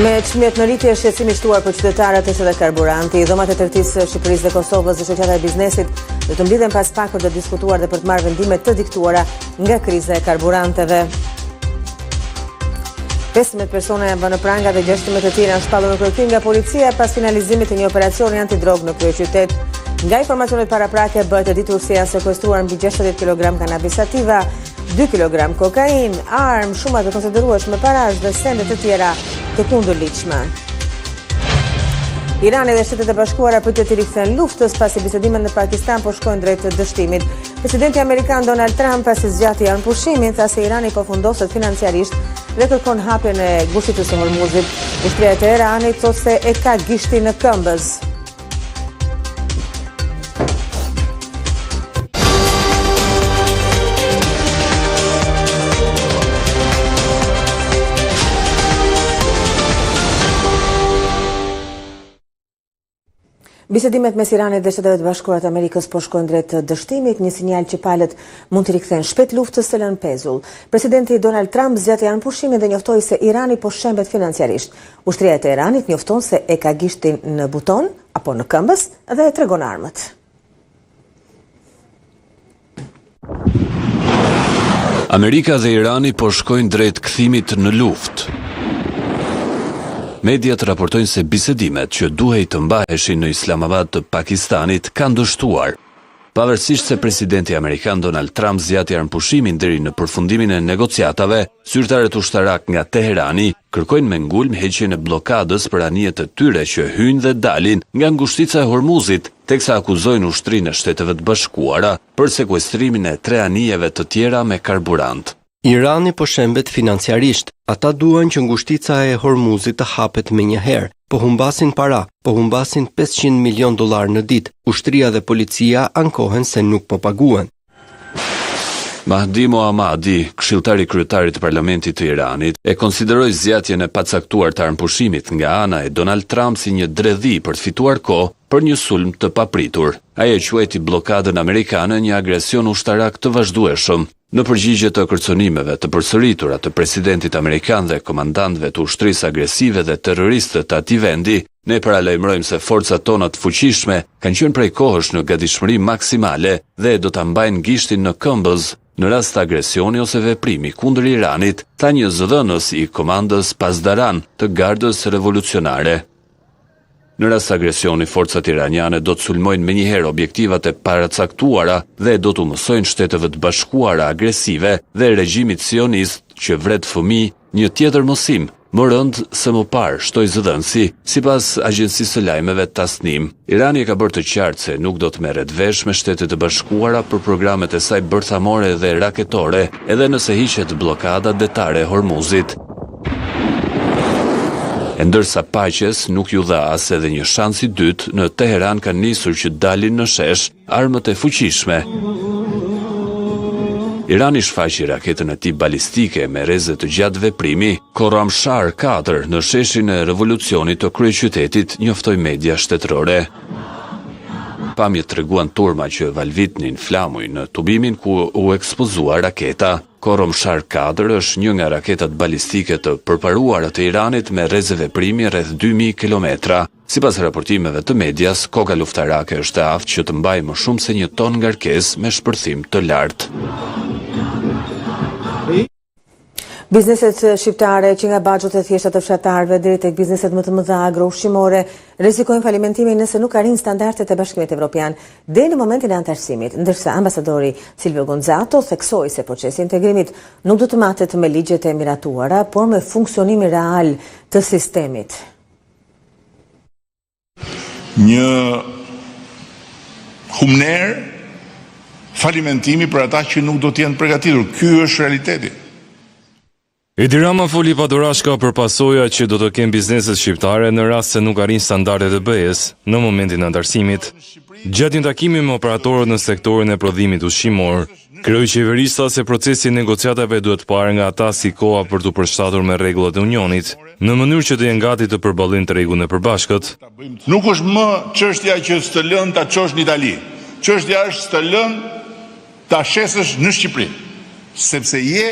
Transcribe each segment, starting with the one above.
Me çmimet në rritje, shqetësimi i shtuar për qytetarët është edhe karburanti. Dhomat e tërtisë së Shqipërisë dhe Kosovës dhe shoqata e biznesit do të mblidhen pas pak për të diskutuar dhe për të marrë vendime të diktuara nga kriza e karburanteve. 15 persona janë vënë pranga dhe 16 të tjerë janë shpallur në kërkim nga policia pas finalizimit të një operacioni antidrog në kryeqytet. Nga informacionet paraprake bëhet e ditur se janë sekuestruar mbi 60 kg kanabis sativa, 2 kg kokain, armë, shumë të konsiderueshme parash dhe sende të tjera të kundërligjshme. Irani dhe Shtetet e Bashkuara pritet të rikthen luftës pasi bisedimet në Pakistan po shkojnë drejt dështimit. Presidenti amerikan Donald Trump pasi zgjati janë pushimin tha se Irani po fundoset financiarisht dhe kërkon hapjen e gushtës së Hormuzit. Ushtria e Teheranit thotë se e ka gishtin në këmbës. Bisedimet mes Iranit dhe Shtetet e Bashkuara të Amerikës po shkojnë drejt dështimit, një sinjal që palët mund të rikthejnë shpejt luftës së lënë pezull. Presidenti Donald Trump zgjati janë pushimin dhe njoftoi se Irani po shembet financiarisht. Ushtria e Teheranit njofton se e ka gishtin në buton apo në këmbës dhe tregon armët. Amerika dhe Irani po shkojnë drejt kthimit në luftë. Mediat raportojnë se bisedimet që duhej të mbaheshin në Islamabad të Pakistanit kanë dështuar. Pavarësisht se presidenti amerikan Donald Trump zgjati pushimin deri në përfundimin e negociatave, zyrtarët ushtarak nga Teherani kërkojnë me ngulm heqjen e bllokadës për anijet e tyre që hyjnë dhe dalin nga ngushtica e Hormuzit, teksa akuzojnë Ushtrinë e Shteteve të Bashkuara për sekuestrimin e 3 anijeve të tjera me karburant. Irani po shembet financiarisht. Ata duan që ngushtica e Hormuzit të hapet menjëherë, po humbasin para, po humbasin $500 milion në ditë. Ushtria dhe policia ankohen se nuk po paguhen. Mahdi Mohammadi, këshilltari kryetarit të Parlamentit të Iranit, e konsideroi zgjatjen e pacaktuar të armpushimit nga ana e Donald Trump si një dredhi për të fituar kohë për një sulm të papritur. Ai e quajti bllokadën amerikane një agresion ushtarak të vazhdueshëm. Në përgjigje të kërcënimeve të përsëritura të presidentit amerikan dhe komandantëve të ushtrisë agresive dhe terroriste të atij vendi, ne paralajmërojmë se forcat tona të fuqishme kanë qenë prej kohësh në gatishmëri maksimale dhe do ta mbajnë gishtin në këmbës në rast të agresioni ose veprimi kundër Iranit, tha një zëdhënës i komandës Pasdaran të Gardës Revolucionare. Në rast të agresioni, forcat iraniane do të sulmojnë menjëherë objektivat e paracaktuara dhe do të mësojnë Shteteve të Bashkuara agresive dhe regjimit sionist që vret fëmijë një tjetër mësim, më rënd se më parë, shtoi zëdhënësi, sipas agjencisë së lajmeve Tasnim. Irani ka bërë të qartë se nuk do të merret vesh me Shtetet e Bashkuara për programet e saj bërthamore dhe raketore, edhe nëse hiqet bllokada detare e Hormuzit. Ndërsa paqes nuk ju dha as edhe një shans i dytë, në Teheran kanë nisur që dalin në shesh armët e fuqishme. Irani shfaqi raketën e tij balistike me rreze të gjatë veprimi, Khorramshahr 4 në sheshin e revolucionit të kryeqytetit, njoftoi media shtetërore. Pamjet treguan turma që valvitnin flamuj në tubimin ku u ekspozua raketa. Khorramshahr 4 është një nga raketat balistike të përparuara të Iranit me rreze veprimi rreth 2000 kilometra. Sipas raportimeve të medias, koka luftarake është e aftë që të mbajë më shumë se 1 ton ngarkesë me shpërthim të lartë. Bizneset shqiptare që nga baxhet e thjeshta të fshatarëve deri tek bizneset më të mëdha agroushqimore rrezikojnë falimentimin nëse nuk arrin standardet e Bashkimit Evropian deri në momentin e antarësimit, ndërsa ambasadori Silvio Gonzato theksoi se procesi i integrimit nuk do të matet me ligjet e miratuara, por me funksionimin real të sistemit. Një humner falimentimi për ata që nuk do të jenë përgatitur. Ky është realiteti. Edi Rama foli padurashka për pasoja që do të kenë bizneset shqiptare në rast se nuk arrin standardet e BE-s në momentin e antarësimit. Gjatë një takimi me operatorët në sektorin e prodhimit ushqimor, kreu qeverista se procesi i negociatave duhet parë nga ata si koha për të përshtatur me rregullat e Unionit, në mënyrë që të jenë gati të përballojnë tregun e përbashkët. Nuk është më çështja që të lënë ta çosh në Itali. Çështja është të lënë ta shesësh në Shqipëri, sepse je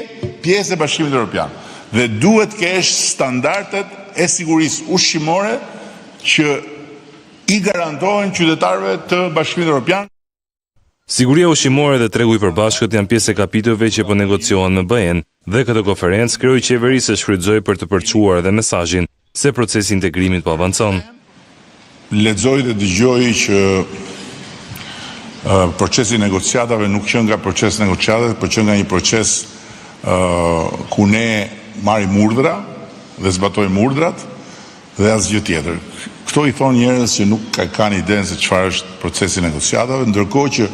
pjesë e Bashkimit Evropian dhe duhet kesh standardet e sigurisë ushqimore që i garantohen qytetarëve të Bashkimit Evropian. Siguria ushqimore dhe tregu i përbashkët janë pjesë e kapitujve që po negociohen në BE-n dhe këtë konferencë kreu i qeverisë shfrytëzoi për të përçuar edhe mesazhin se procesi i integrimit po avancon. Lexoj dhe dëgjoj që procesi i negociatave nuk qen nga procesi negociatave, por qen nga një proces ku ne marrim urdhra dhe zbatojmë urdhrat dhe asgjë tjetër. Këto i thonë njerëz që nuk kanë idenë se çfarë është procesi i negociatave, ndërkohë që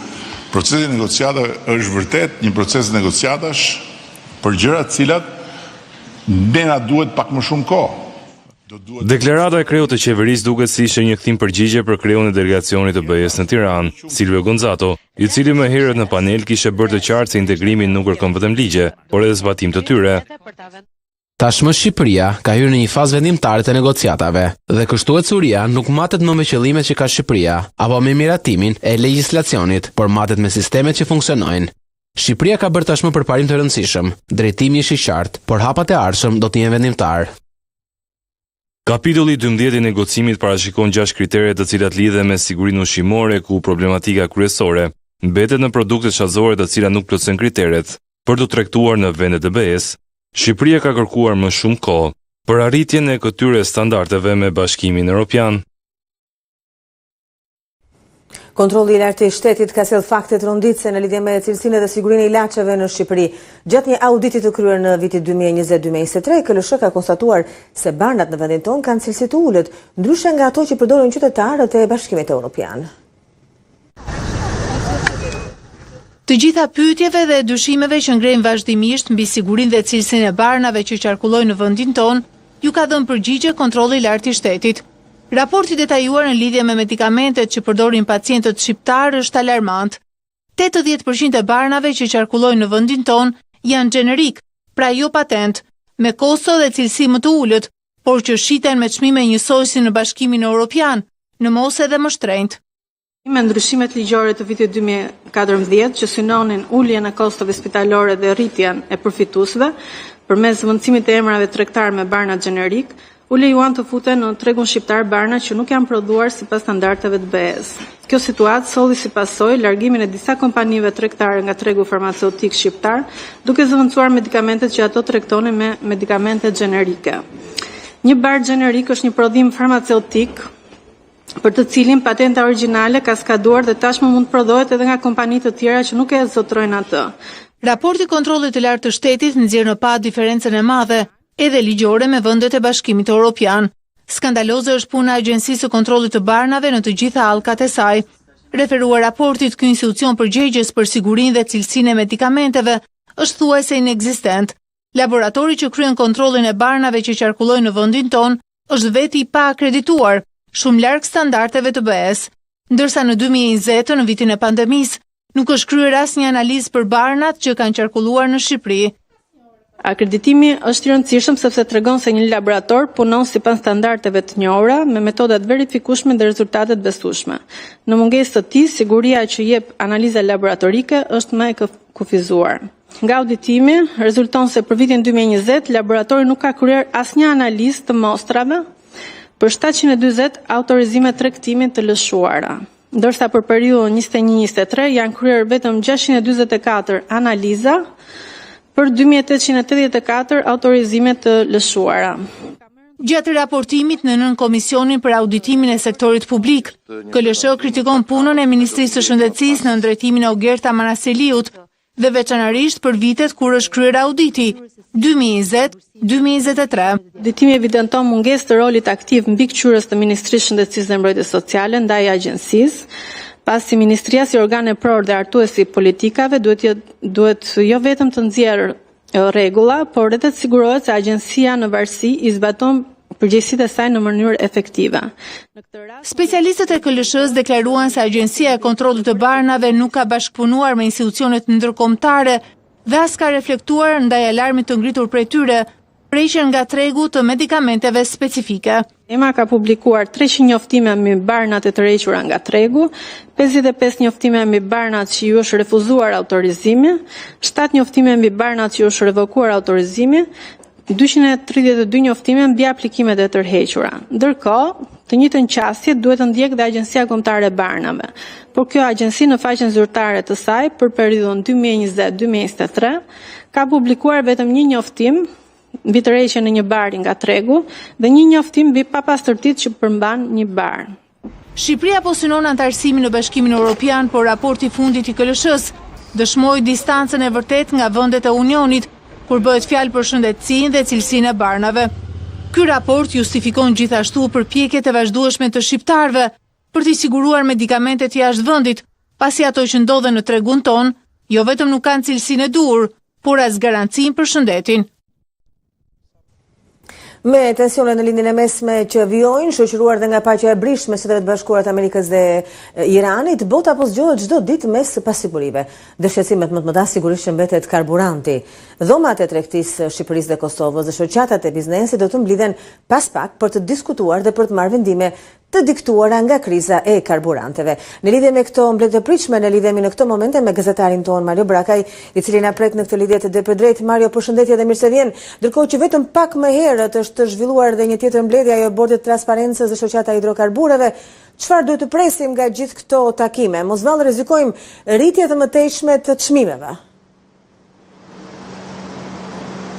procesi i negociatave është vërtet një proces negociatash për gjëra të cilat ne na duhet pak më shumë kohë. Deklarata e kreut të qeverisë duket si ishte një kthim përgjigje për kreun e delegacionit të BE-s në Tiranë, Silvio Gonzato, i cili më herët në panel kishte bërë të qartë se integrimi nuk kërkon vetëm ligje, por edhe zbatim të tyre. Tashmë Shqipëria ka hyrë në një fazë vendimtare të negociatave dhe kështu ecuria nuk matet më me qëllimet që ka Shqipëria apo me miratimin e legjislacionit, por matet me sistemet që funksionojnë. Shqipëria ka bërë tashmë përparim të rëndësishëm, drejtimi është i qartë, por hapat e ardhshëm do të jenë vendimtar. Kapitulli 12 i negocimit parashikon 6 kritere të cilat lidhen me sigurinë ushqimore, ku problematika kryesore mbetet në produktet shazore të cilat nuk plotësojnë kriteret për të tregtuar në vendet e BE-s. Shqipëria ka kërkuar më shumë kohë për arritjen e këtyre standardeve me Bashkimin Evropian. Kontrolli i lartë i shtetit ka sjellë fakte të rënditse në lidhje me cilësinë dhe sigurinë e ilaçeve në Shqipëri. Gjatë një auditi të kryer në vitin 2020-2023, KLSH ka konstatuar se barnat në vendin tonë kanë cilësi të ulët, ndryshe nga ato që përdorin qytetarët e Bashkimit Evropian. Të gjitha pyetjeve dhe dyshimeve që ngrenë vazhdimisht mbi sigurinë dhe cilësinë e barnave që qarkullojnë në vendin tonë, ju ka dhënë përgjigje kontrolli i lartë i shtetit. Raporti detajuar në lidhje me medikamentet që përdorin pacientët shqiptar është alarmant. 80% e barnave që qarkullojnë në vendin tonë janë gjenerik, pra jo patent, me kosto dhe cilësi më të ulët, por që shiten me çmime njësojsi në Bashkimin Evropian, në mos edhe më shtrenjtë. Me ndryshimet ligjore të vitit 2014 që synonin uljen e kostove spitalore dhe rritjen e përfituesve përmes zëvendësimit të emrave tregtar me barna gjenerik, u lejuan të futen në tregun shqiptar barna që nuk janë prodhuar sipas standardeve të BE-s. Kjo situatë solli si pasojë largimin e disa kompanive tregtare nga tregu farmaceutik shqiptar, duke zëvendësuar medikamentet që ato tregtonin me medikamente gjenerike. Një bar gjenerik është një prodhim farmaceutik për të cilin patenta origjinale ka skaduar dhe tashmë mund të prodhohet edhe nga kompani të tjera që nuk e zotrojnë atë. Raporti i kontrollit të lartë të shtetit nxjerr në pa diferencën e madhe edhe ligjore me vendet e Bashkimit Evropian. Skandaloze është puna e Agjencisë së Kontrollit të Barnave në të gjitha hallkat e saj. Referuar raportit, ky institucion përgjegjës për sigurinë dhe cilësinë e medikamenteve është thuajse inekzistent. Laboratori që kryen kontrollin e barnave që qarkullojnë në vendin tonë është veti i pa akredituar, shumë larg standardeve të BE-s, ndërsa në 2020, në vitin e pandemisë, nuk është kryer asnjë analizë për barnat që kanë qarkulluar në Shqipëri. Akreditimi është i rëndësishëm sepse tregon se një laborator punon sipas standardeve të njohura me metoda të verifikueshme dhe rezultate të besueshme. Në mungesë të tij, siguria që jep analiza laboratorike është më e kufizuar. Nga auditimi rezulton se për vitin 2020 laboratori nuk ka kryer asnjë analizë të mostrave për 740 autorizime tregtimi të lëshuara, ndërsa për periudhën 21-23 janë kryer vetëm 644 analiza për 2884 autorizime të lëshuara. Gjatë raportimit në nën Komisionin për Auditimin e Sektorit Publik, KLSH kritikon punën e Ministrisë së Shëndetësisë në drejtimin e Ogerta Manaseliut dhe veçanërisht për vitet kur është kryer auditi, 2020-2023. Auditimi evidenton mungesë të rolit aktiv mbikëqyrës të Ministrisë së Shëndetësisë dhe Mbrojtjes Sociale ndaj agjencisë, pasi Ministria si organ e pror dhe artuesi politikave duhet jo vetëm të nxjerrë rregulla, por edhe të sigurohet se agjencia në varësi i zbaton përgjegjësitë e saj në mënyrë efektive. Specialistët e KLSH-s deklaruan se Agjencia e Kontrollit të Barnave nuk ka bashkëpunuar me institucionet ndërkombëtare dhe as ka reflektuar ndaj alarmit të ngritur prej tyre, prejqen nga tregu të medikamenteve specifike. EMA ka publikuar 300 njoftime mbi barnat e tërhequra nga tregu, 55 njoftime mbi barnat që ju është refuzuar autorizimi, 7 njoftime mbi barnat që ju është revokuar autorizimi, 232 njoftime mbi aplikimet e tërhequra. Ndërkohë, të njëjtën qasje duhet të ndjek dhe Agjencia Kombëtare e Barnave, por kjo agjenci në faqen zyrtare të saj për periudhën 2020-2023 ka publikuar vetëm një njoftim mbi tërheqjen e një bari nga tregu dhe një njoftim mbi papastërtitë që përmban një bar. Shqipëria po synon antarësimin në Bashkimin Evropian, por raporti fundit i KLSH-s dëshmoi distancën e vërtet nga vendet e Unionit, kur bëhet fjalë për shëndetësinë dhe cilësinë e barnave. Ky raport justifikon gjithashtu përpjekjet e vazhdueshme të shqiptarëve për t'i siguruar medikamentet jashtë vendit, pasi ato që ndodhen në tregun ton, jo vetëm nuk kanë cilësinë e duhur, por as garancinë për shëndetin. Me tensione në lindjen e mesme që vijojnë, shoqëruar dhe nga paqja e brishme së Shtetet Bashkuara të Amerikës dhe Iranit, bota po zgjohet çdo ditë mes pasigurive. Dëshqetësimet më të mëdha sigurisht që mbetet karburanti. Dhomat e tregtisë Shqipërisë dhe Kosovës dhe shoqatat e biznesit do të mblidhen pas pak për të diskutuar dhe për të marrë vendime të diktuara nga kriza e karburanteve. Në lidhje me këto mbledhje të pritshme, ne lidhemi në këto momente me gazetarin ton Mario Brakaj, i cili na pret në këtë lidhje të drejt. Mario, përshëndetje dhe mirë se vjen. Ndërkohë që vetëm pak më herët është zhvilluar dhe një tjetër mbledhje, ajo e Bordit të Transparencës dhe shoqata e hidrokarbureve. Çfarë duhet të presim nga gjithë këto takime? Mos vallë rrezikojmë rritje të mëtejshme të çmimeve.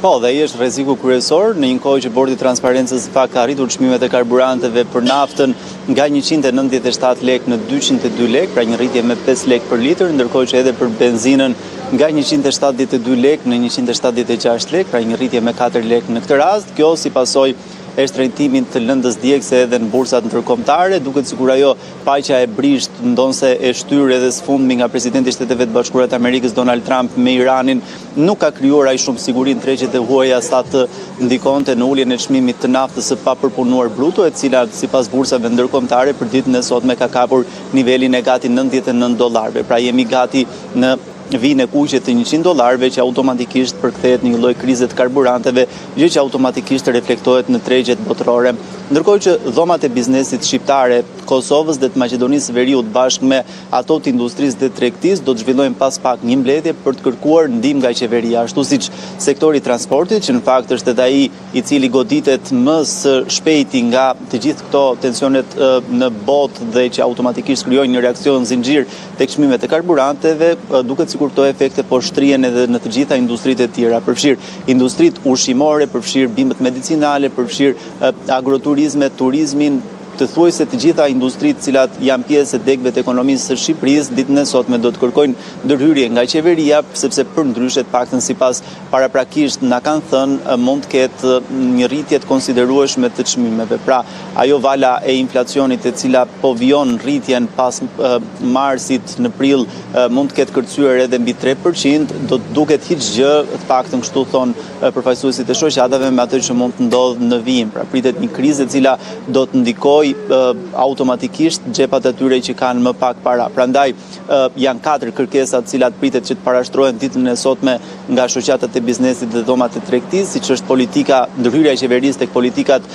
Po, dhe ai është rreziku kryesor në një kohë që Bordi i Transparencës fakt ka arritur çmimet e karburanteve për naftën nga 197 lekë në 202 lekë, pra një rritje me 5 lekë për litër, ndërkohë që edhe për benzinën nga 172 lekë në 176 lekë, pra një rritje me 4 lekë në këtë rast. Kjo si pasojë e shtrejtimin të lëndës djegëse edhe në bursat ndërkombëtare, duket sikur ajo paqja e brisht ndonse e shtyr edhe sfundmi nga presidenti i Shteteve të Bashkuara të Amerikës Donald Trump me Iranin nuk ka krijuar ai shumë siguri në tregjet e huaja sa të ndikonte në uljen e çmimit të naftës së papërpunuar bruto, e cila sipas bursave ndërkombëtare për ditën e sotme ka kapur nivelin e gati $99. Pra jemi gati në vinë e kuqe të $100 që automatikisht përkthehet në një lloj krize të karburanteve, gjë që automatikisht reflektohet në tregjet botërore. Ndërkohë që dhomat e biznesit shqiptare, Kosovës dhe të Maqedonisë së Veriut bashkë me ato të industrisë dhe tregtisë do të zhvillojnë pas pak një mbledhje për të kërkuar ndihmë nga qeveria, ashtu siç sektori i transportit, që në fakt është edhe ai i cili goditet më së shpejti nga të gjithë këto tensionet në botë dhe që automatikisht krijojnë një reakcion zinxhir tek çmimet e karburanteve, duket sikur këto efekte po shtrihen edhe në të gjitha industritë e tjera, përfshir industritë ushqimore, përfshir bimët medicinale, përfshir agroturizme, turizmin, të thuajse të gjitha industritë cilat janë pjesë e degëve të ekonomisë së Shqipërisë ditën e sotme do të kërkojnë ndërhyrje nga qeveria, sepse për ndryshe të paktën sipas paraprakisht na kanë thënë mund të ketë një rritje të konsiderueshme të çmimeve. Pra, ajo vala e inflacionit e cila po vijon rritjen pas marsit në prill mund të ketë kërcyer edhe mbi 3%, do të duket hiç gjë, të paktën kështu thon përfaqësuesit e shoqatave me atë që mund të ndodhë në vijim. Pra, pritet një krizë e cila do të ndikojë automatikisht xhepat e tyre që kanë më pak para. Prandaj janë 4 kërkesa të cilat pritet që të parashtrohen ditën e sotme nga shoqatat e biznesit dhe dhomat e tregtisë, siç është politika, ndërhyrja e qeverisë tek politikat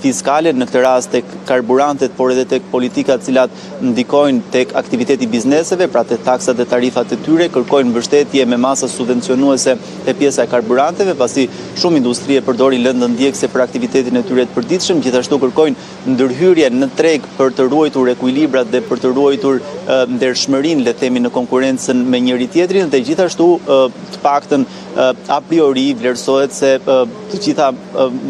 fiskale, në këtë rast tek karburantet, por edhe tek politikat të cilat ndikojnë tek aktiviteti i bizneseve, pra tek taksat dhe tarifat e tyre, kërkojnë mbështetje me masa subvencionuese te pjesa e karburanteve, pasi shumë industri e përdorin lëndën ndjekëse për aktivitetin e tyre të përditshëm, gjithashtu kërkojnë ndërhyrje në treg për të ruajtur ekuilibrat dhe për të ruajtur ndershmërinë, le të themi, në konkurrencën me njëri tjetrin, dhe gjithashtu të paktën a priori vlerësohet se të gjitha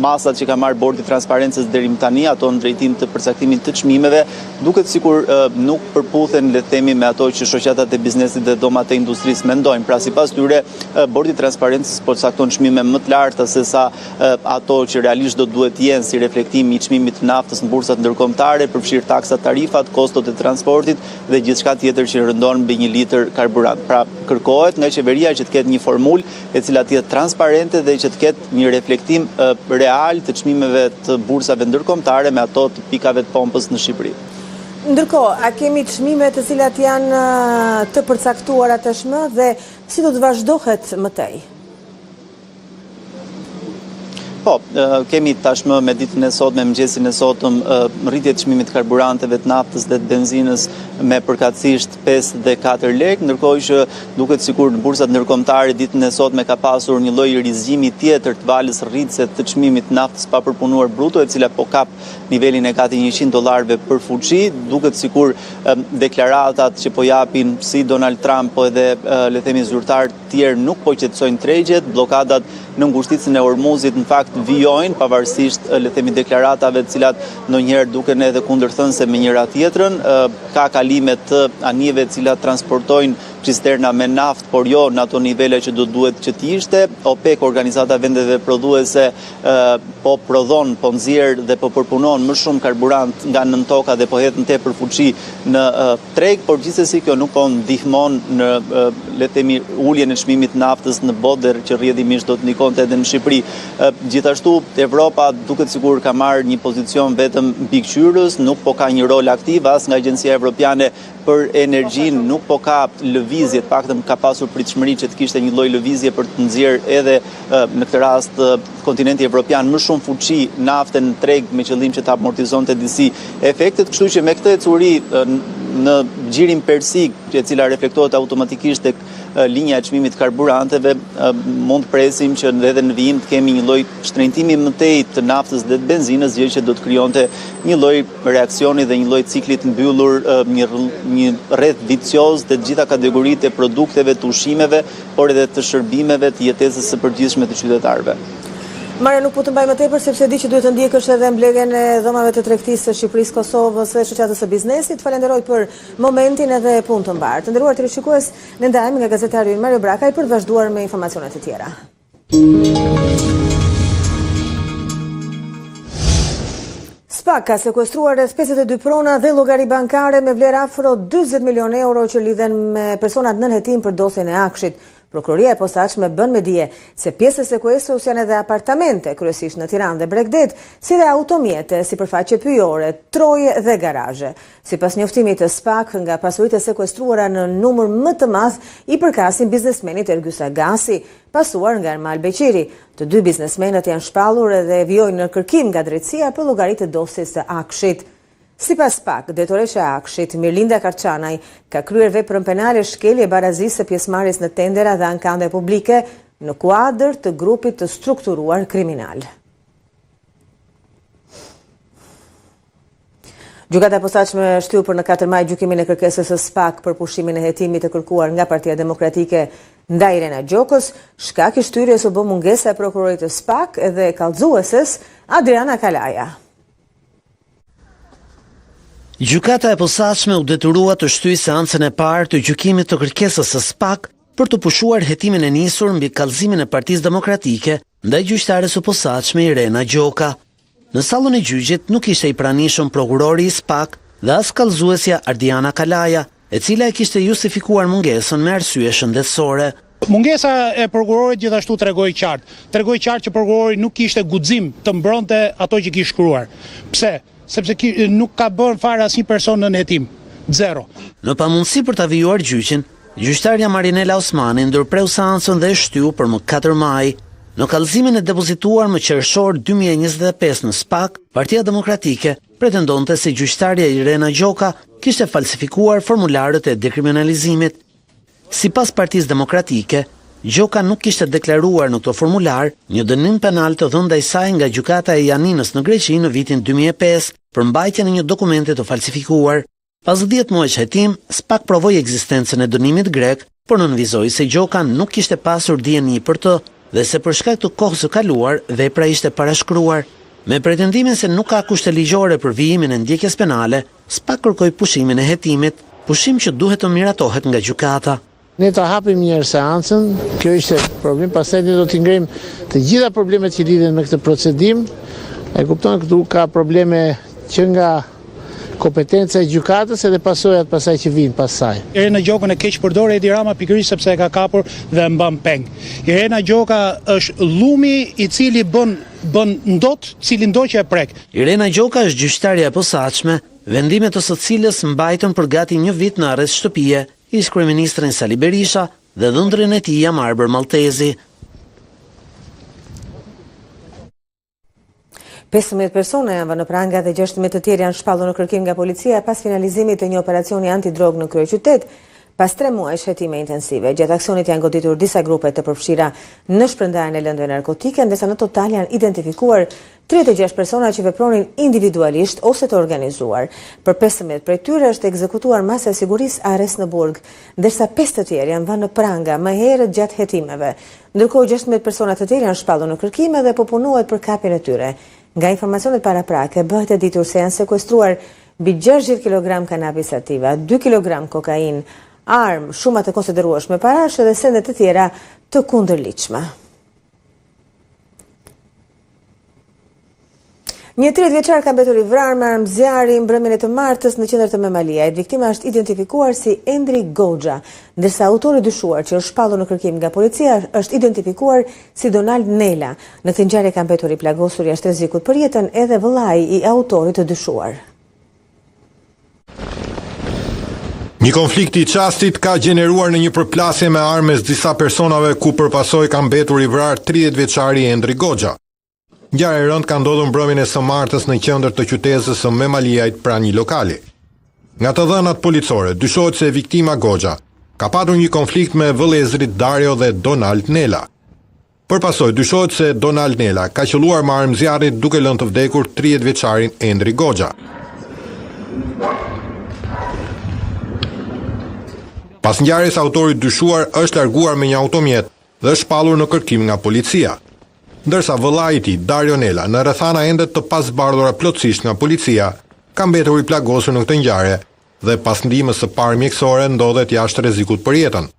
masat që ka marrë Bordi i Transparencës deri më tani, ato në drejtim të përcaktimit të çmimeve, duket sikur nuk përputhen, le të themi, me ato që shoqatat e biznesit dhe dhomat e industrisë mendojnë. Pra, sipas tyre, Bordi i Transparencës po cakton çmime më të larta se sa ato që realisht do duhet të jenë si reflektim i çmimit të naftës në bursat ndërkombëtare, përfshir taksat, tarifat, kostot e transportit dhe gjithçka tjetër që rëndon mbi një litër karburant. Pra, kërkohet nga qeveria që të ketë një formulë e cila të jetë transparente dhe që të ketë një reflektim real të çmimeve të bursave ndërkombëtare me ato të pikave të pompës në Shqipëri. Ndërkohë, a kemi çmime të cilat janë të përcaktuara tashmë dhe si do të vazhdohet më tej? Po, kemi tashmë me ditën e sotme, mëngjesin e sotëm, rritje të çmimit të karburanteve, të naftës dhe të benzinës me përkatësisht 5 dhe 4 lekë, ndërkohë që duket sikur në bursat ndërkombëtare ditën e sotme ka pasur një lloj rrëzimi tjetër të valës rritëse të çmimit të naftës pa përpunuar bruto, e cila po kap nivelin e gati $100 për fuqi. Duket sikur deklaratat që po japin si Donald Trump po edhe le të themi zyrtar të tjerë nuk po qetësojnë tregjet, bllokadat në ngushticën e Hormuzit në fakt vijojnë, pavarësisht le të themi deklaratave të cilat ndonjëherë duken edhe kundërthënëse me njëra tjetrën. Ka kalime të anijeve të cilat transportojnë cisterna me naftë, por jo në ato nivele që do duhet që të ishte. OPEC, Organizata Vendeve Prodhuese, po prodhon, po nxjerr dhe po përpunon më shumë karburant nga nën toka dhe po hedh në tepër fuqi në treg, por gjithsesi kjo nuk po ndihmon në le të themi uljen e çmimit të naftës në botë dhe që rrjedhimisht do të ndikonte edhe në Shqipëri. Gjithashtu Evropa duket sikur ka marrë një pozicion vetëm mbikëqyrës, nuk po ka një rol aktiv as nga Agjencia Evropiane për energjinë, nuk po ka lëvizje, të paktën ka pasur pritshmëri që të kishte një lloj lëvizje për të nxjerrë edhe në këtë rast kontinenti evropian më shumë fuqi nafte në treg me qëllim që të amortizonte disi efektet, kështu që me këtë ecuri në gjirin persik, e cila reflektohet automatikisht tek linja e çmimit të karburanteve, mund të presim që edhe në vijim të kemi një lloj shtrëngtimi më tej të naftës dhe të benzinës, gjë që do të krijonte një lloj reaksioni dhe një lloj cikli të mbyllur, një rreth vicioz të gjitha kategoritë e produkteve, të ushqimeve, por edhe të shërbimeve, të jetesës së përgjithshme të qytetarëve. Marja, nuk po të mbaj më tepër, sepse di që duhet të ndjekësh edhe mbledhjen e dhomave të tregtisë së Shqipërisë, Kosovës dhe shoqatës së biznesit. Falenderoj për momentin edhe punë të mbarë. Të nderuar televizionistë, ne ndajemi nga gazetari Mario Brakaj për të vazhduar me informacionet e tjera. SPAK ka sekuestruar rreth 52 prona dhe llogari bankare me vlerë afro 40 milionë euro që lidhen me personat nën hetim për dosjen e Akshit. Prokuroria e posaçme bën me dije se pjesë e sekuestrës janë edhe apartamente, kryesisht në Tiranë dhe Bregdet, si dhe automjete, sipërfaqe pyjore, troje dhe garazhe. Sipas njoftimit të SPAK, nga pasuritë e sekuestruara në numër më të madh i përkasin biznesmenit Ergys Agasi, pasuar nga Ermal Beqiri. Të dy biznesmenët janë shpallur dhe vijojnë në kërkim nga drejtësia për llogaritë e dosjes së Akshit. Sipas SPAK, drejtoresha e Akshit, Mirlinda Karçanaj, ka kryer veprën penale shkelje barazisë së pjesëmarrjes në tendera dhe ankande publike në kuadër të grupit të strukturuar kriminal. Gjykata e posaçme shtyll për në 4 maj gjykimin e kërkesës së SPAK për pushimin e hetimit të kërkuar nga Partia Demokratike ndaj Irena Gjokës. Shkak i shtyrjes u bë mungesa e prokurorit të SPAK dhe kallëzueses Adriana Kalaja. Gjykata e posaçme u detyrua të shtyjë seancën e parë të gjykimit të kërkesës së SPAK për të pushuar hetimin e nisur mbi kallëzimin e Partisë Demokratike ndaj gjyqtares së posaçme Irena Gjoka. Në sallën e gjyqit nuk ishte i pranishëm prokurori i SPAK dhe as kallëzuesja Ardiana Kalaja, e cila e kishte justifikuar mungesën me arsye shëndetësore. Mungesa e prokurorit gjithashtu tregoi qartë që prokurori nuk kishte guxim të mbronte ato që kishte shkruar. Pse? Sepse nuk ka bërë fare asnjë person në hetim. Zero. Në pamundësi për ta vijuar gjyqin, gjyqtarja Marinela Osmani ndërpreu seancën dhe e shtyu për më 4 maj. Në kallëzimin e depozituar më qershor 2025 në SPAK, Partia Demokratike pretendonte se gjyqtarja Irena Gjoka kishte falsifikuar formularët e dekriminalizimit. Sipas Partisë Demokratike, Gjoka nuk kishte deklaruar në këto formular një dënim penal të dhënë ndaj saj nga gjykata e Janinës në Greqi në vitin 2005 për mbajtjen e një dokumenti të falsifikuar. Pas 10 muajsh hetim, SPAK provoi ekzistencën e dënimit grek, por nënvizoi se Gjoka nuk kishte pasur dieni për të dhe se për shkak të kohës së kaluar vepra ishte parashkruar. Me pretendimin se nuk ka kushte ligjore për vijimin e ndjekjes penale, SPAK kërkoi pushimin e hetimit, pushim që duhet të miratohet nga gjykata. Ne ta hapim një seancën, kjo ishte problem, pastaj ne do t'i ngrejmë të gjitha problemet që lidhen me këtë procedim. E kupton këtu ka probleme që nga kompetenca e gjykatës edhe pasojat pasaj që vinë pasaj. Irena Gjokën e keq përdor Edi Rama pikërisht sepse e ka kapur dhe mban peng. Irena Gjoka është llumi i cili bën ndot, cili ndoqë e prek. Irena Gjoka është gjyqtarja e posaçme, vendimet të së cilës mbajtën për gati 1 vit në arrest shtëpie, ish-kryeministrin Sali Berisha dhe dhëndrin e tij Amarbër Maltezi. 15 persona janë vënë në pranga dhe 16 të tjerë janë shpallur në kërkim nga policia pas finalizimit të një operacioni antidrog në kryeqytet. Pas 3 muaj shëtime intensive, gjatë aksionit janë goditur disa grupe të përfshira në shpërndarjen e lëndëve narkotike, ndërsa në total janë identifikuar 36 persona që vepronin individualisht ose të organizuar. Për 15 prej tyre është ekzekutuar masa e sigurisë arrest në burg, ndërsa 5 të tjerë janë vënë në pranga më herët gjatë hetimeve. Ndërkohë 16 persona të tjerë janë shpallur në kërkime dhe po punohet për kapjen e tyre. Nga informacionet paraprake bëhet e ditur se janë sekuestruar mbi 60 kg kanabis sativa, 2 kg kokainë, armë, shumë të konsiderueshme parash dhe sende të tjera të kundërligjshme. Një 30 vjeçar ka mbetur i vrarë me armë zjarri mbrëmjen e të martës në qendër të Memaliajt. Viktima është identifikuar si Endri Goxha, ndërsa autori dyshuar që është shpallur në kërkim nga policia është identifikuar si Donald Nela. Në këtë ngjarje ka mbetur i plagosur jashtë rrezikut për jetën edhe vëllai i autorit të dyshuar. Një konflikt i çastit ka gjeneruar në një përplasje me armë mes disa personave ku përpasoj ka mbetur i vrarë 30 vjeçari Endri Goxha. Ngjarja e rëndë ka ndodhur mbrëmjen e së martës në qendër të qytetit së Memaliajt pranë një lokali. Nga të dhënat policore, dyshohet se viktima Goxha ka patur një konflikt me vëllezërit Dario dhe Donald Nela. Përpasoj dyshohet se Donald Nela ka qelluar me armë zjarri duke lënë të vdekur 30 vjeçarin Endri Goxha. Pas ngjarjes, autori dyshuar është larguar me një automjet dhe është shpallur në kërkim nga policia. Ndërsa vëllai i tij, Dario Nela, në rrethana ende të pasbardhura plotësisht nga policia, ka mbetur i plagosur në këtë ngjarje dhe pas ndihmës së parë mjekësore ndodhet jashtë rrezikut për jetën,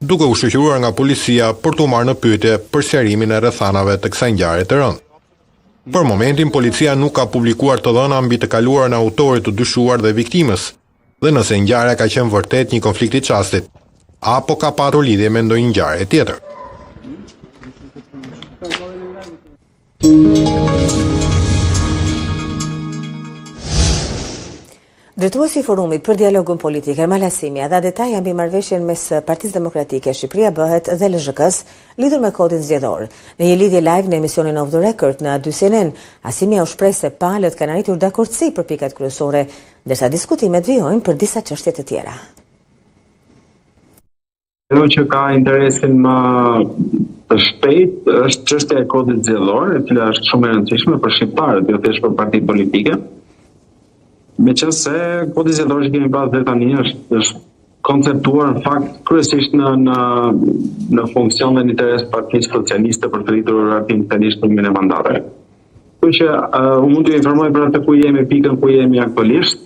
duke u shoqëruar nga policia për t'u marrë në pyetje për sqarimin e rrethanave të kësaj ngjarje të rëndë. Për momentin, policia nuk ka publikuar të dhëna mbi të kaluarën e autorit të dyshuar dhe viktimës, dhe nëse ngjarja ka qenë vërtet një konflikt i çastit, apo ka patur lidhje me ndonjë ngjarje tjetër. Drejtuesi i Forumit për Dialogun Politik, Ermal Hasimi, dha detaja mbi marrëveshjen mes Partisë Demokratike Shqipëria Bëhet dhe LZHK-s lidhur me kodin zgjedhor. Në një lidhje live në emisionin Off the Record në A2CNN, Hasimi u shpreh se palët kanë arritur dakordsi për pikat kryesore, ndërsa diskutimet vijojnë për disa çështje të tjera. Ajo që ka interesin më të shpejt është çështja e kodit zgjedhor, e cila është shumë e rëndësishme për shqiptarët, jo thjesht për partitë politike. Meqense kodi zgjedhor që kemi pasur deri tani është konceptuar në fakt kryesisht në funksion dhe në interes të Partisë Socialiste për të rritur artificialisht numrin e mandateve. Kështu që unë mund t'ju informoj për atë ku jemi, pikën ku jemi aktualisht.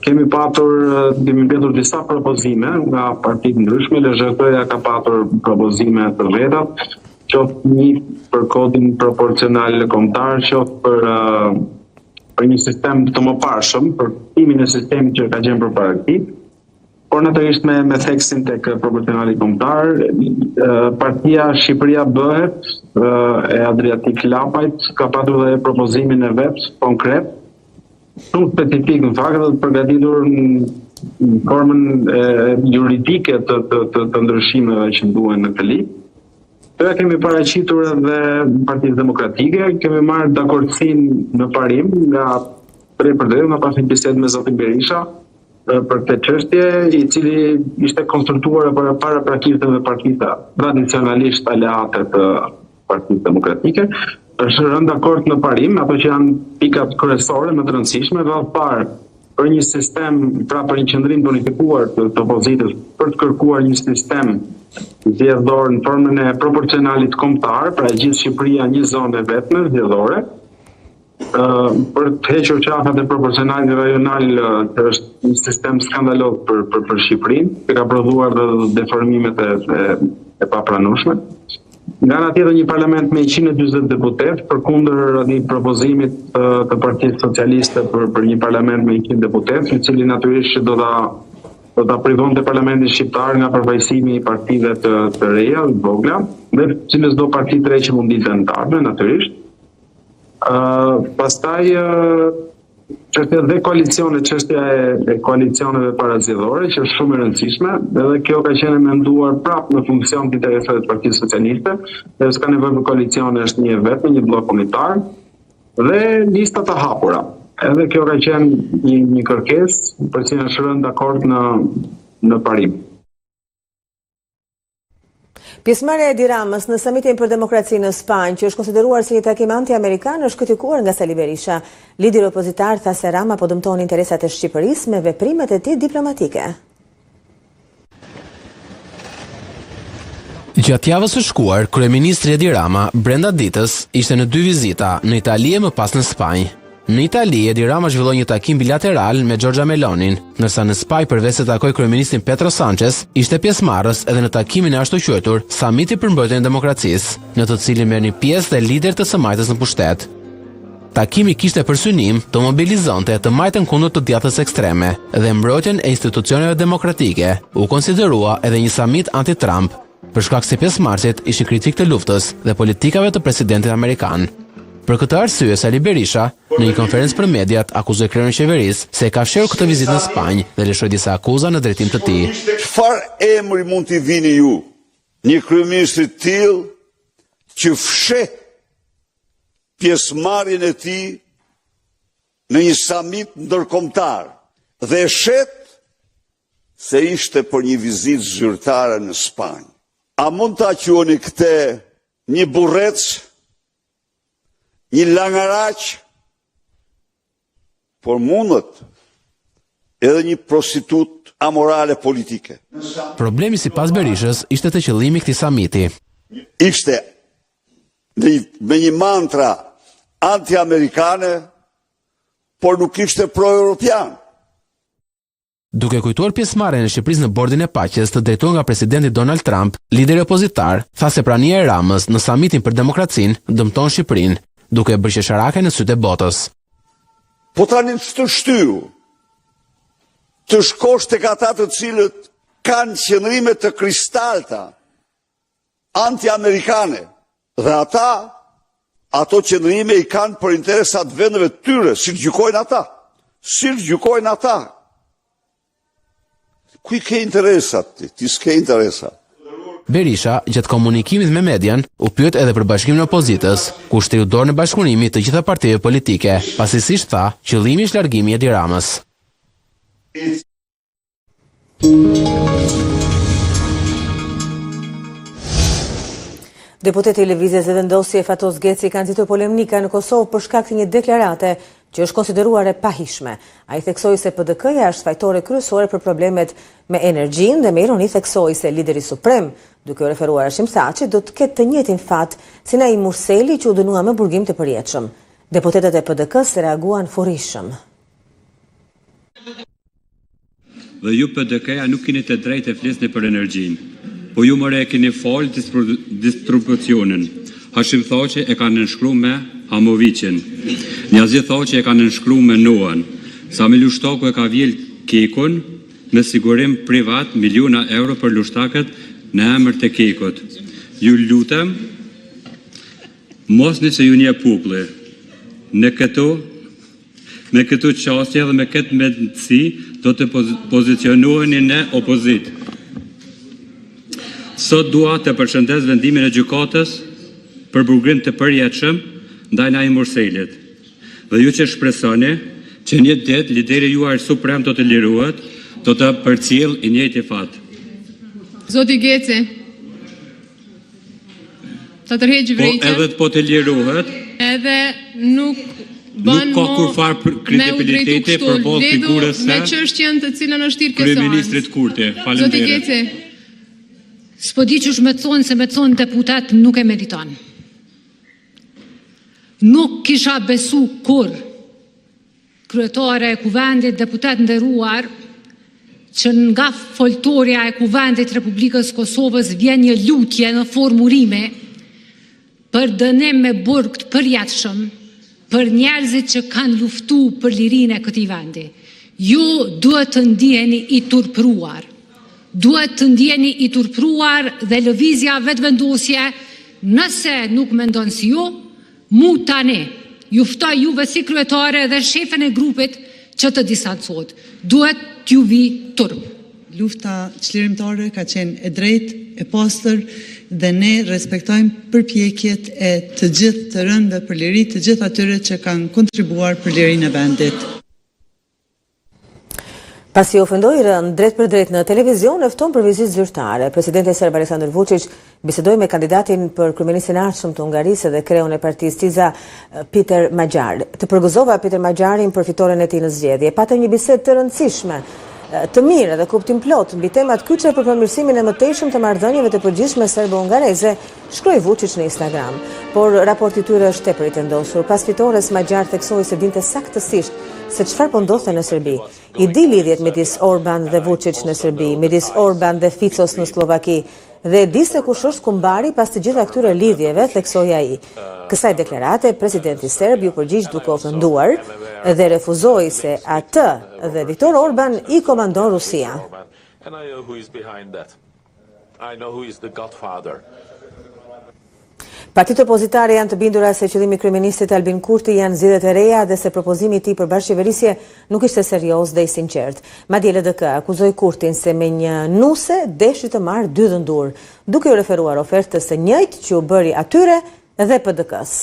Kemi mbetur disa propozime nga partitë ndryshme, LZHK-ja ka patur propozime të veta, qoftë një për kodin proporcional kombëtar, qoftë për një sistem të mëparshëm, për timin e sistemit që ka qenë përpara këtij, por natyrisht me theksin tek proporcionali kombëtar. Partia Shqipëria Bëhet e Adriatik Lapajt ka patur dhe propozimin e vet konkret, shumë specifik në fakt, dhe të përgatitur në formën juridike të ndryshimeve që duhen në këtë ligj. Këta kemi paraqitur edhe Partisë Demokratike, kemi marrë dakordsinë në parim nga drejt për drejt, nga pas një bisedë me zotin Berisha për këtë çështje, i cili ishte konsultuar për para praktikave dhe partita tradicionalisht aleate të Partisë Demokratike. Është rënë dakord në parim, ato që janë pikat kryesore më të rëndësishme, dhe parë për një sistem, pra për një qendrim të unifikuar të opozitës, për të kërkuar një sistem zgjedhor në formën e proporcionalit kombëtar, pra gjithë Shqipëria një zonë e vetme zgjedhore, për të hequr qafat e proporcionalit rajonal, që është një sistem skandaloz për Shqipërinë, që ka prodhuar dhe deformimet e papranueshme. Nga ana tjetër, një parlament me 140 deputet, përkundër propozimit të Partisë Socialiste për një parlament me 100 deputet, i cili natyrisht do ta privonte parlamentin shqiptar nga përfaqësimi i partive të reja, të vogla, dhe çdo parti të re që mund të ndërtojë natyrisht. Pastaj çështja dhe çështja e koalicioneve parazgjedhore, që është shumë e rëndësishme, edhe kjo ka qenë menduar prapë në funksion të interesave të Partisë Socialiste, dhe s'ka nevojë për koalicione, është një vetë, një blok komunitar. dhe lista të hapura. Edhe kjo ka qenë një kërkesë për që është rënë dakord në parim. Pjesëmarrja e Edi Ramës në samitin për demokraci në Spanjë, që është konsideruar si një takim anti-amerikan, është kritikuar nga Sali Berisha. Lideri opozitar tha se Rama po dëmton interesat e Shqipërisë me veprimet e tij diplomatike. Gjatë javës së shkuar, kryeministri Edi Rama brenda ditës ishte në 2 vizita, në Itali e më pas në Spanjë. Në Itali, Edi Rama zhvilloi një takim bilateral me Giorgia Melonin, ndërsa në Spaj përveç se takoi kryeministrin Pedro Sánchez, ishte pjesëmarrës edhe në takimin e ashtu quajtur Samiti për mbrojtjen e demokracisë, në të cilin merrnin pjesë dhe liderët të së majtës në pushtet. Takimi kishte për synim të mobilizonte të majtën kundër të djathtës ekstreme dhe mbrojtjen e institucioneve demokratike. U konsiderua edhe një samit anti-Trump, për shkak se pjesëmarrësit ishin kritik të luftës dhe politikave të presidentit amerikan. Për këtë arsye, Sali Berisha, në një konferencë për mediat, akuzoi kryerin e qeverisë se ka fshirë këtë vizitë në Spanjë dhe lëshoi disa akuza në drejtim të tij. Çfarë emri mund t'i vini ju një kryeminist i tillë që fshet pjesëmarrjen e tij në një samit ndërkombëtar dhe shet se ishte për një vizitë zyrtare në Spanjë? A mund ta quani këtë një burrec, një langaraq, por mundët edhe një prostitut amorale politike. Problemi sipas Berishës ishte të qëllimi këtij samiti. Ishte me një mantra anti-amerikane, por nuk ishte pro-europian. Duke kujtuar pjesëmarrjen e Shqipërisë në bordin e paqes të drejtuar nga presidenti Donald Trump, lideri opozitar tha se prania e Ramës në samitin për demokracinë dëmton Shqipërinë, duke bërë qesharake në sytë e botës. Po tani të shtyu, të shkosh tek ata të cilët kanë qëndrime të kristalta, anti-amerikane, dhe ato qëndrime i kanë për interesat vendeve të tyre, si gjykojnë ata. Kuj ke interesat ti s'ke interesat. Berisha, gjatë komunikimit me median, u pyet edhe për bashkimin e opozitës, ku shteu dorë në bashkëpunimi të gjitha partive politike, pasisisht tha, qëllimi është largimi i Edi Ramës. Deputeti i Lëvizjes Vendosje Fatos Geci ka nxitur polemika në Kosovë për shkak të një deklarate që është konsideruar e pahishme. Ai theksoi se PDK-ja është fajtore kryesore për problemet me energjinë dhe me ironi theksoi se lideri suprem, duke u referuar Hashim Thaçi, do të ketë të njëjtin fat si Naim Murseli që u dënua me burgim të përjetshëm. Deputetët e PDK-s reaguan furrishëm. Dhe ju PDK-ja nuk keni të drejtë të flisni për energjinë, po ju mëre e keni fol distribucionin. Hashim Thaçi e ka nënshkruar me Hamovicin. Njazi Thaçi e ka nënshkruar me Noan. Sami Lushtaku e ka vjel Kekun me sigurim privat miliona euro për lushtakët në emër të Kekut. Ju lutem, mos nëse ju një populli. Me këto qasje dhe me këtë mendësi do të pozicionoheni në opozit. Sot dua të përshëndes vendimin e gjykatës për burgim të përjetshëm ndaj Naim Murselit. Dhe ju që shpresoni që një ditë lideri juaj suprem do të lirohet, do të përcjell i njëjti fat. Zoti Geci, të tërheqë vrejtje. Po edhe po të lirohet. Edhe nuk ka kur farë kredibiliteti për ballë figurës me çështjen të cilën është tirë kësaj. Kryeministrit Kurti. Faleminderit. Zoti Geci. S'po di që me thonë deputat nuk e meriton. Nuk kisha besu kur kryetare e kuvendit, deputat nderuar, që nga foltoria e kuvendit Republikës Kosovës vjen një lutje në formurime për dënim me burg të përjetshëm për njerëzit që kanë luftu për lirinë e këtij vendi. Ju duhet të ndiheni i turpruar. Duhet të ndjeni i turpruar dhe lëvizja vetëvendosje, nëse nuk mendon si ju, mu tani, ju ftoj juve si kryetare dhe shefen e grupit që të distancohet. Duhet t'ju vi turp. Lufta çlirimtare ka qenë e drejtë, e pastër, dhe ne respektojmë përpjekjet e të gjithë të rëndëve për liri, të gjithë atyre që kanë kontribuar për lirinë e vendit. Pasi ofendoi rënd drejt për drejt në televizion, fton për vizitë zyrtare. Presidenti serb Aleksandar Vučić bisedoi me kandidatin për kryeministin e ardhshëm të Hungarisë dhe kreun e partisë TISA, Peter Magyar. Të përgëzova Peter Magyarin për fitoren e tij në zgjedhje. Patëm një bisedë të rëndësishme, të mirë dhe kuptim plot mbi temat kyçe për përmirësimin e mëtejshëm të marrëdhënieve të përgjithshme serbo-hungareze, shkroi Vučić në Instagram. Por raporti i tyre është tepër i vendosur. Pas fitores Magyar theksoi se dinte saktësisht se çfarë po ndodhte në Serbi. I di lidhjet midis Orban dhe Vučić në Serbi, midis Orban dhe Ficos në Slovaki, dhe di se kush është kumbari pas të gjitha këtyre lidhjeve, theksoi ai. Kësaj deklarate, presidenti serb ju përgjigj duke ofenduar dhe refuzoi se atë dhe Viktor Orban i komandon Rusia. Partitë opozitare janë të bindura se qëllimi i kryeministit Albin Kurti janë zgjedhjet e reja dhe se propozimi i tij për bashkëqeverisje nuk ishte serioz dhe i sinqert. Madje LDK akuzoi Kurtin se me një nuse deshi të marrë dy dhëndur, duke u referuar ofertës së njëjtë që u bëri atyre dhe PDK-s.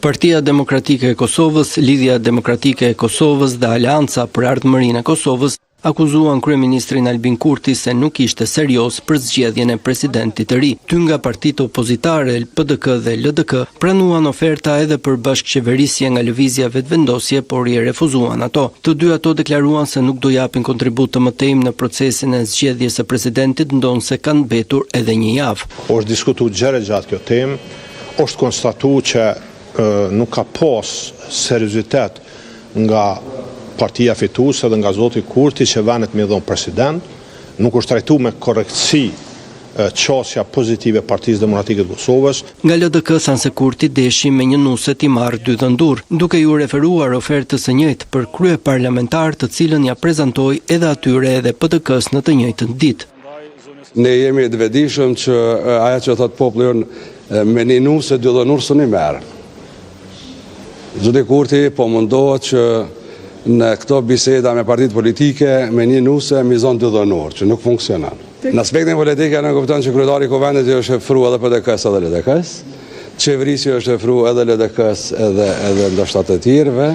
Partia Demokratike e Kosovës, Lidhja Demokratike e Kosovës dhe Aleanca për Ardhmërinë e Kosovës akuzuan kryeministrin Albin Kurti se nuk ishte serioz për zgjedhjen e presidentit të ri. Ty nga partitë opozitare, PDK dhe LDK, pranuan oferta edhe për bashkëqeverisje nga lëvizja vetëvendosje, por i refuzuan ato. Të dy ato deklaruan se nuk do japin kontribut të mëtejmë në procesin e zgjedhjes së presidentit, ndonse kanë mbetur edhe një javë. Është diskutuar gjëra gjatë kjo temë, është konstatuar që nuk ka pas seriozitet nga partia fituese dhe nga zoti Kurti që vanet me dhon president, nuk është trajtuar me korrektësi qasja pozitive Partisë Demokratike të Kosovës. Nga LDK thanë se Kurti deshi me një nuse t'i marrë dy dhëndur, duke ju referuar ofertës së njëjtë për krye parlamentar, të cilën ja prezantoi edhe atyre edhe PDK-s në të njëjtën ditë. Ne jemi të vetëdijshëm që ajo që thot populli me një nuse dy dhëndur s'u merr. Zoti Kurti po mundohet që në këto biseda me partitë politike me një nuse mizon dy dhënur, që nuk funksionon. Në aspektin politik ne kupton që kryetari i Kuvendit është shefru edhe PDK-s edhe LDK-s, qeverisja është shefru edhe LDK-s edhe ndoshta të tjerëve,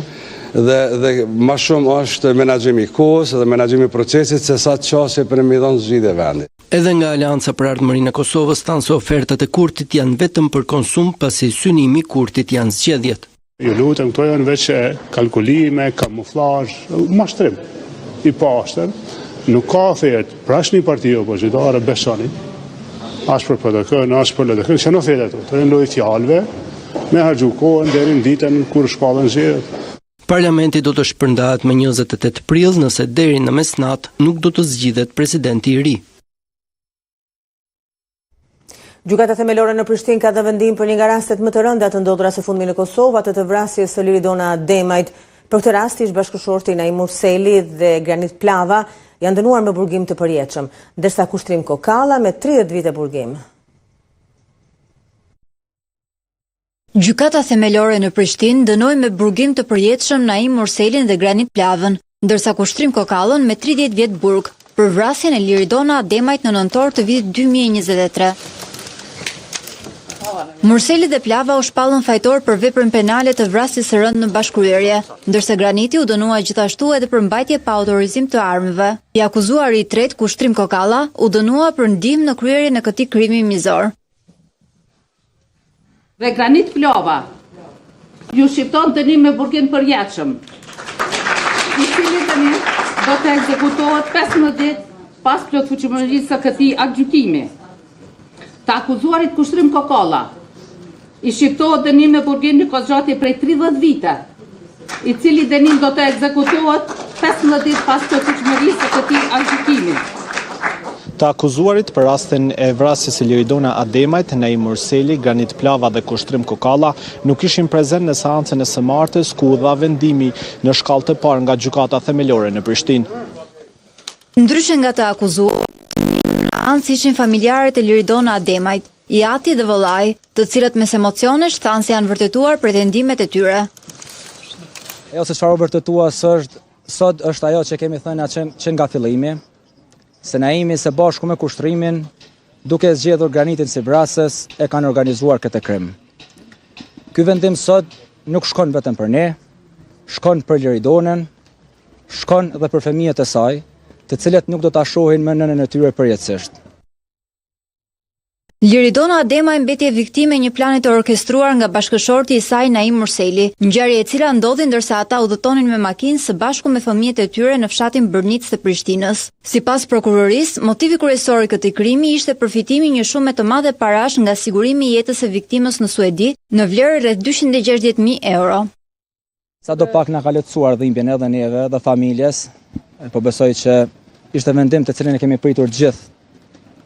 dhe më shumë është menaxhimi i kohës dhe menaxhimi i procesit se sa çështje për me dhënë zgjidhje vendit. Edhe nga Aleanca për Ardhmërinë e Kosovës thanë se ofertat e Kurtit janë vetëm për konsum, pasi synimi i Kurtit janë zgjedhjet. Ju lutem, këto janë veç kalkulime, kamuflazh, mashtrim i pastër. Nuk ka thjet për asnjë parti opozitare besoni. As për PDK-n, as për LDK, që nuk thjet ato. Të janë lloj fjalëve me harxhu kohën deri në ditën kur shpallën zgjedhjet. Parlamenti do të shpërndahet më 28 prill nëse deri në mesnatë nuk do të zgjidhet presidenti i ri. Gjykata themelore në Prishtinë ka dhënë vendim për një nga rastet më të rënda të ndodhura së fundmi në Kosovë, atë të vrasjes së Liridona Demajt. Për këtë rast ish bashkëshorti Naimur Seli dhe Granit Plava janë dënuar me burgim të përjetshëm, ndërsa Kushtrim Kokalla me 30 vite burgim. Gjykata themelore në Prishtinë dënoi me burgim të përjetshëm Naimur Selin dhe Granit Plavën, ndërsa Kushtrim Kokallën me 30 vjet burg për vrasjen e Liridona Demajt në nëntor të vitit 2023. Murseli dhe Plava u shpallën fajtor për veprën penale të vrasjes së rëndë në bashkëkryerje, ndërsa Graniti u dënua gjithashtu edhe për mbajtje pa autorizim të armëve. I akuzuari i tretë, Kushtrim Kokalla, u dënua për ndihmë në kryerjen e këtij krimi mizor. Dhe Granit Plava ju shqipton dënim me burgim përjetshëm, i cili dënim do të ekzekutohet 15 ditë pas plotfuqishmërisë së këtij aktgjykimi. Të akuzuarit Kushtrim Kokalla i shqiptohet dënim me burgim në kozgjatje prej 30 vite, i cili dënim do të ekzekutohet 15 ditë pas plotfuqishmërisë së këtij aktgjykimi. Të akuzuarit për rastin e vrasjes së Liridona Ademajt, Naimur Seli, Granit Plava dhe Kushtrim Kokalla nuk ishin prezent në seancën e së martës ku u dha vendimi në shkallë të parë nga gjykata themelore në Prishtinë. Ndryshe nga të akuzuar, anë ishin familjarët e Liridona Ademajt, i ati dhe vëllai, të cilët mes emocionesh thanë se janë vërtetuar pretendimet e tyre. Se çfarë vërtetua sot është ajo që kemi thënë që nga fillimi. se Naimi së bashku me kushtrimin, duke zgjedhur granitin si Vrasës, e kanë organizuar këtë krim. Ky vendim sot nuk shkon vetëm për ne, shkon për Liridonën, shkon dhe për fëmijët e saj, të cilët nuk do ta shohin më nënën e tyre përjetësisht. Liridona Ademaj mbeti viktime një plani të orkestruar nga bashkëshorti i saj Naim Murseli, ngjarje e cila ndodhi ndërsa ata udhëtonin me makinë së bashku me fëmijët e tyre në fshatin Brnic të Prishtinës. Sipas prokurorisë, motivi kryesor i këtij krimi ishte përfitimi një shumë të madhe parash nga sigurimi i jetës së viktimës në Suedi në vlerë rreth 260.000 euro. Sa do pak na ka lehtësuar dhimbjen edhe neve dhe familjes, po besoj që ishte vendim të cilin e kemi pritur gjithë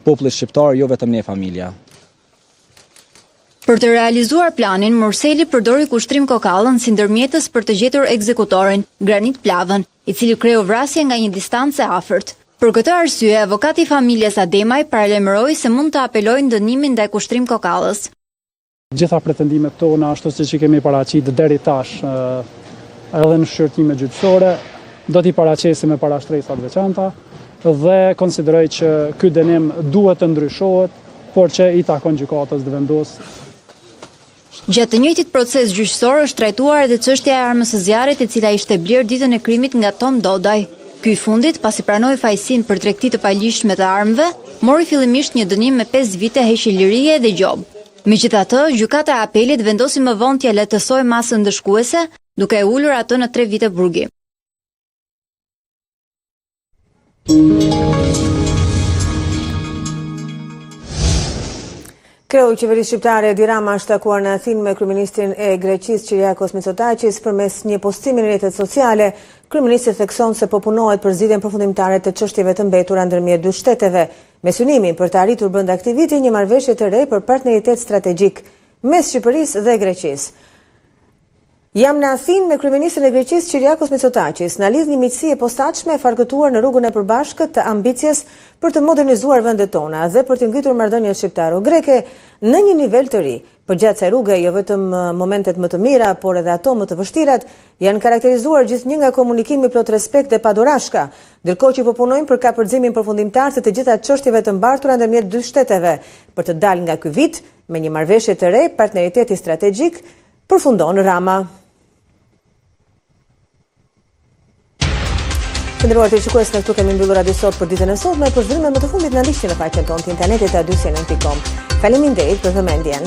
populli shqiptar, jo vetëm ne familja. Për të realizuar planin, Murseli përdori kushtrim kokallën si ndërmjetës për të gjetur ekzekutorin, Granit Plavën, i cili kreu vrasje nga një distancë e afërt. Për këtë arsye, avokati i familjes Ademaj paralajmëroi se mund të apelojë dënimin ndaj kushtrim kokallës. Gjitha pretendimet tona, ashtu siç i kemi paraqitur deri tash, edhe në shqyrtime gjyqësore, do t'i paraqesim me para shtresat veçanta dhe konsideroj që ky dënim duhet të ndryshohet, por që i takon gjykatës të vendos. Gjatë të njëjtit proces gjyqësor është trajtuar edhe çështja e armës së zjarrit, e cila ishte bler ditën e krimit nga Tom Dodaj. Ky i fundit, pasi pranoi fajësinë për tregti të paligjshme të armëve, mori fillimisht një dënim me 5 vite heqje lirie dhe gjob. Megjithatë, gjykata e apelit vendosi më vonë t'ia lehtësojë masën ndëshkuese, duke e ulur atë në 3 vite burgim. Kreu i qeverisë shqiptare Edi Rama është takuar në Athinë me kryeministrin e Greqisë Kyriakos Mitsotakis përmes një postimi në rrjetet sociale. Kryeministri thekson se po punohet për zgjidhjen përfundimtare të çështjeve të mbetura ndërmjet dy shteteve, me synimin për të arritur brenda këtij viti një marrëveshje të re për partneritet strategjik mes Shqipërisë dhe Greqisë. Jam në Athinë me kryeministrin e Greqisë Kyriakos Mitsotakis. Na lidh një miqësi e posaçme e fargëtuar në rrugën e përbashkët të ambicjes për të modernizuar vendet tona dhe për të ngritur marrëdhëniet shqiptaro-greke në një nivel të ri. Përgjatë kësaj rruge, jo vetëm momentet më të mira, por edhe ato më të vështirat, janë karakterizuar gjithnjë nga komunikimi plot respekt dhe padorashka, ndërkohë që po punojmë për kapërcimin përfundimtar të të gjitha çështjeve të mbartura ndërmjet dy shteteve, për të dalë nga ky vit me një marrëveshje të re, partneriteti strategjik, përfundon Rama. Të nderuar televizionistë, ne këtu kemi mbyllur Radio Sot për ditën e sotme, për zhvillimet më të fundit na ndiqni në faqen tonë të internetit adysjenen.com. Faleminderit për vëmendjen.